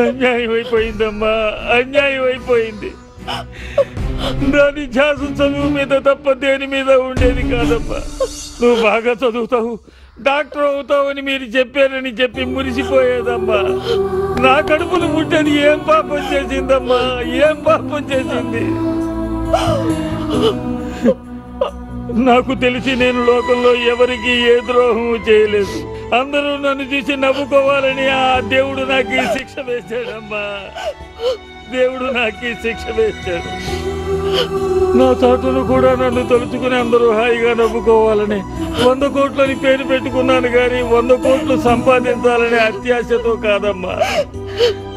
అన్యాయం అయిపోయిందమ్మా, అన్యాయం అయిపోయింది. దాని ధ్యాస చదువు మీద తప్ప దేని మీద ఉండేది కాదమ్మా. నువ్వు బాగా చదువుతావు, డాక్టర్ అవుతావని మీరు చెప్పారని చెప్పి మురిసిపోయేదమ్మా. నా కడుపును పుట్టని ఏం పాపం చేసిందమ్మా, ఏం పాపం చేసింది? నాకు తెలిసి నేను లోకంలో ఎవరికి ఏ ద్రోహము చేయలేదు. అందరూ నన్ను చూసి నవ్వుకోవాలని ఆ దేవుడు నాకు ఈ శిక్ష వేశాడమ్మా. దేవుడు నాకు ఈ శిక్ష వేశాడు. నా చాటును కూడా నన్ను తలుచుకుని అందరూ హాయిగా నవ్వుకోవాలని 100 కోట్లని పేరు పెట్టుకున్నాను కానీ 100 కోట్లు సంపాదించాలనే అత్యాశతో కాదమ్మా.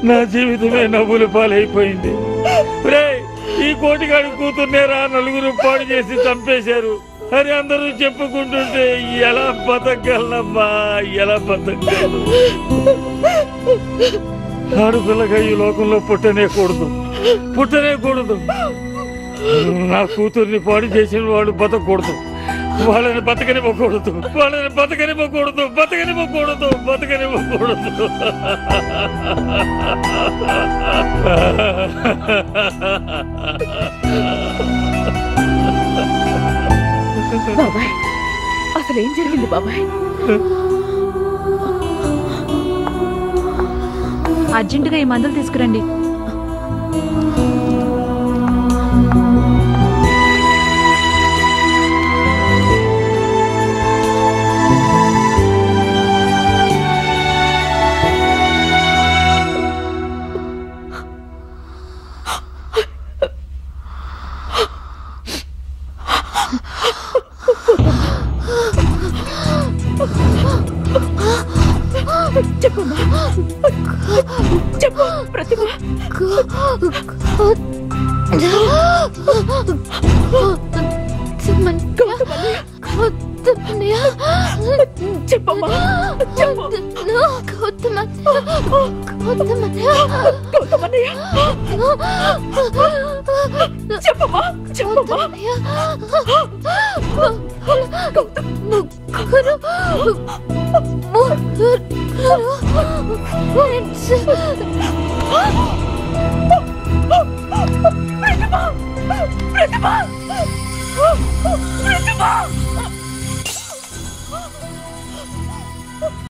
నా జీవితమే నవ్వులు పాలైపోయింది. ఈ కోటిగాడి కూతుర్నేరా నలుగురు పాడు చేసి చంపేశారు అని అందరూ చెప్పుకుంటుంటే ఎలా బతకగలనమ్మా, ఎలా బతకగలను? ఆడపిల్లగా ఈ లోకంలో పుట్టనే కూడదు. నా కూతుర్ని పాడు చేసిన వాడు బతకూడదు. వాళ్ళని బతకనివ్వకూడదు. బాబాయ్, అసలు ఏం జరిగింది బాబాయ్? అర్జెంటుగా ఈ మందులు తీసుకురండి. చెప్పు ప్రతిభ. చెప్పమ్మా, ప్రతిభ